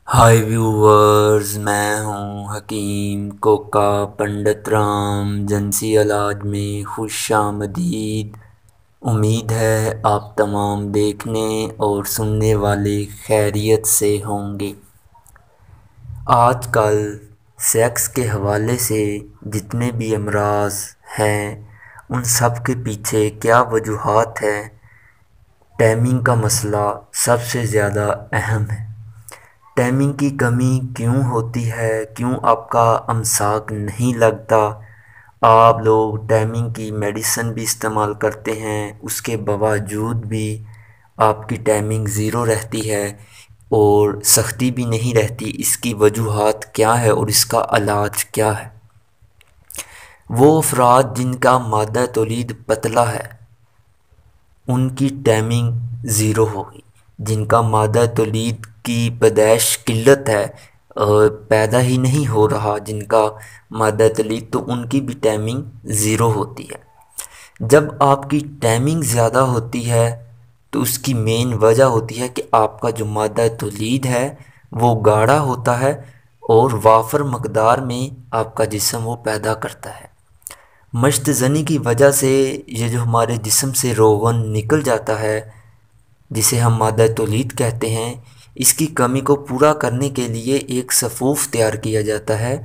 High viewers, میں ہوں حکیم کوکا پنڈت رام جنسی علاج میں خوش آمدید۔ امید ہے آپ تمام دیکھنے اور سننے والے خیریت سے ہوں گے۔ آج کل سیکس کے حوالے سے جتنے بھی امراض ہیں ان سب کے پیچھے کیا وجوہات ہیں؟ ٹائمنگ کا مسئلہ سب سے زیادہ اہم ہے۔ ٹائمنگ کی کمی کیوں ہوتی ہے؟ کیوں آپ کا امساک نہیں لگتا؟ آپ لوگ ٹائمنگ کی میڈیسن بھی استعمال کرتے ہیں، اس کے باوجود بھی آپ کی ٹائمنگ زیرو رہتی ہے اور سختی بھی نہیں رہتی۔ اس کی وجوہات کیا ہے اور اس کا علاج کیا ہے؟ وہ افراد جن کا مادہ تولید پتلا ہے ان کی ٹائمنگ زیرو ہوگی۔ جن کا مادہ تولید کی پیدائش قلت ہے، پیدا ہی نہیں ہو رہا جن کا مادہ تولید، تو ان کی بھی ٹائمنگ زیرو ہوتی ہے۔ جب آپ کی ٹائمنگ زیادہ ہوتی ہے تو اس کی مین وجہ ہوتی ہے کہ آپ کا جو مادہ تولید ہے وہ گاڑھا ہوتا ہے اور وافر مقدار میں آپ کا جسم وہ پیدا کرتا ہے۔ مشت زنی کی وجہ سے یہ جو ہمارے جسم سے روغن نکل جاتا ہے جسے ہم مادہ تولید کہتے ہیں، اس کی کمی کو پورا کرنے کے لیے ایک صفوف تیار کیا جاتا ہے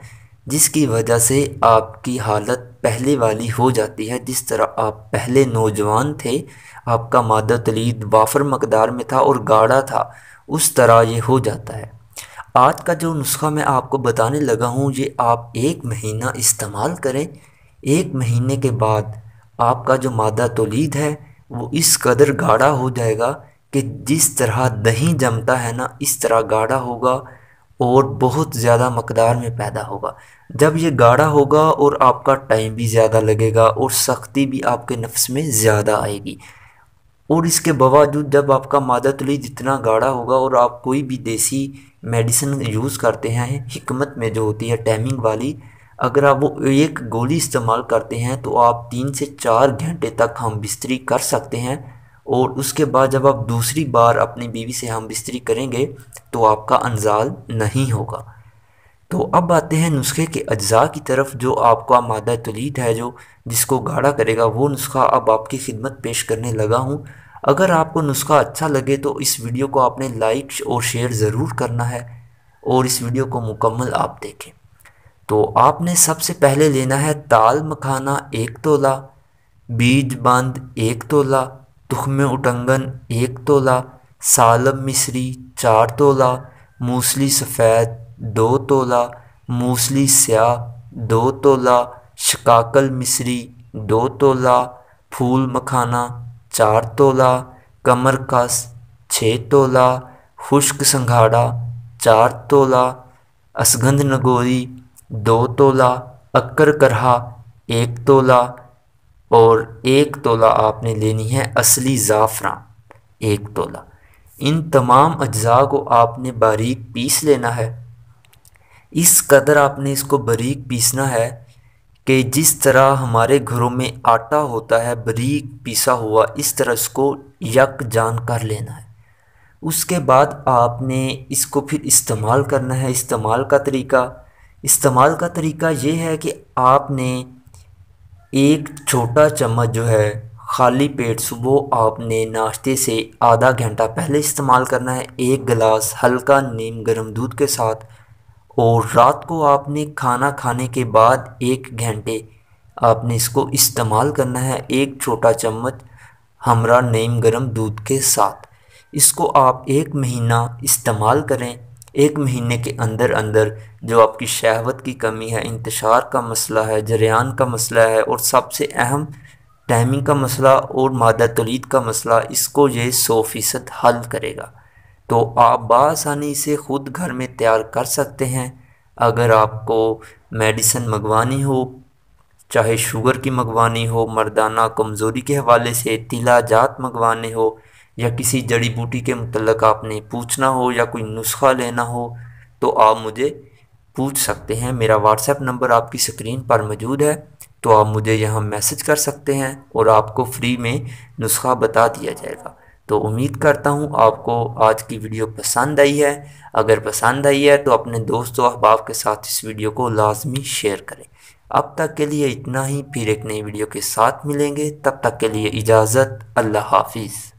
جس کی وجہ سے آپ کی حالت پہلے والی ہو جاتی ہے۔ جس طرح آپ پہلے نوجوان تھے، آپ کا مادہ تولید وافر مقدار میں تھا اور گاڑھا تھا، اس طرح یہ ہو جاتا ہے۔ آج کا جو نسخہ میں آپ کو بتانے لگا ہوں یہ آپ 1 مہینہ استعمال کریں۔ 1 مہینے کے بعد آپ کا جو مادہ تولید ہے وہ اس قدر گاڑھا ہو جائے گا کہ جس طرح دہی جمتا ہے نا، اس طرح گاڑھا ہوگا اور بہت زیادہ مقدار میں پیدا ہوگا۔ جب یہ گاڑھا ہوگا اور آپ کا ٹائم بھی زیادہ لگے گا اور سختی بھی آپ کے نفس میں زیادہ آئے گی، اور اس کے باوجود جب آپ کا مادہ تولید اتنا گاڑھا ہوگا اور آپ کوئی بھی دیسی میڈیسن یوز کرتے ہیں حکمت میں جو ہوتی ہے ٹائمنگ والی، اگر آپ وہ ایک گولی استعمال کرتے ہیں تو آپ 3 سے 4 گھنٹے تک ہم بستری کر سکتے ہیں، اور اس کے بعد جب آپ دوسری بار اپنی بیوی سے ہم بستری کریں گے تو آپ کا انزال نہیں ہوگا۔ تو اب آتے ہیں نسخے کے اجزاء کی طرف۔ جو آپ کا مادہ تولید ہے جو جس کو گاڑھا کرے گا، وہ نسخہ اب آپ کی خدمت پیش کرنے لگا ہوں۔ اگر آپ کو نسخہ اچھا لگے تو اس ویڈیو کو آپ نے لائک اور شیئر ضرور کرنا ہے اور اس ویڈیو کو مکمل آپ دیکھیں۔ تو آپ نے سب سے پہلے لینا ہے تال مکھانا 1 تولہ، بیج بند 1 تولہ، تخم اٹنگن 1 تولہ، سالم مصری 4 تولہ، موسلی سفید 2 تولہ، موسلی سیاہ 2 تولہ، شکاکل مصری 2 تولہ، پھول مکھانا 4 تولہ، کمر کس 6 تولہ، خشک سنگھاڑا 4 تولہ، اسگندھ نگوری 2 تولہ، اکر کرہا 1 تولہ، اور 1 تولہ آپ نے لینی ہے اصلی زعفران 1 تولہ۔ ان تمام اجزاء کو آپ نے باریک پیس لینا ہے۔ اس قدر آپ نے اس کو باریک پیسنا ہے کہ جس طرح ہمارے گھروں میں آٹا ہوتا ہے باریک پیسا ہوا، اس طرح اس کو یک جان کر لینا ہے۔ اس کے بعد آپ نے اس کو پھر استعمال کرنا ہے۔ استعمال کا طریقہ یہ ہے کہ آپ نے ایک چھوٹا چمچ جو ہے خالی پیٹ صبح آپ نے ناشتے سے آدھا گھنٹہ پہلے استعمال کرنا ہے، 1 گلاس ہلکا نیم گرم دودھ کے ساتھ، اور رات کو آپ نے کھانا کھانے کے بعد 1 گھنٹے آپ نے اس کو استعمال کرنا ہے، 1 چھوٹا چمچ ہمراہ نیم گرم دودھ کے ساتھ۔ اس کو آپ 1 مہینہ استعمال کریں۔ 1 مہینے کے اندر اندر جو آپ کی شہوت کی کمی ہے، انتشار کا مسئلہ ہے، جریان کا مسئلہ ہے، اور سب سے اہم ٹائمنگ کا مسئلہ اور مادہ تولید کا مسئلہ، اس کو یہ 100% حل کرے گا۔ تو آپ بآسانی سے خود گھر میں تیار کر سکتے ہیں۔ اگر آپ کو میڈیسن منگوانی ہو، چاہے شوگر کی منگوانی ہو، مردانہ کمزوری کے حوالے سے تیلا جات منگوانے ہو، یا کسی جڑی بوٹی کے متعلق آپ نے پوچھنا ہو، یا کوئی نسخہ لینا ہو، تو آپ مجھے پوچھ سکتے ہیں۔ میرا واٹس ایپ نمبر آپ کی سکرین پر موجود ہے، تو آپ مجھے یہاں میسج کر سکتے ہیں اور آپ کو فری میں نسخہ بتا دیا جائے گا۔ تو امید کرتا ہوں آپ کو آج کی ویڈیو پسند آئی ہے۔ اگر پسند آئی ہے تو اپنے دوست و احباب کے ساتھ اس ویڈیو کو لازمی شیئر کریں۔ اب تک کے لیے اتنا ہی، پھر ایک نئی ویڈیو کے ساتھ ملیں گے، تب تک کے لیے اجازت، اللہ حافظ۔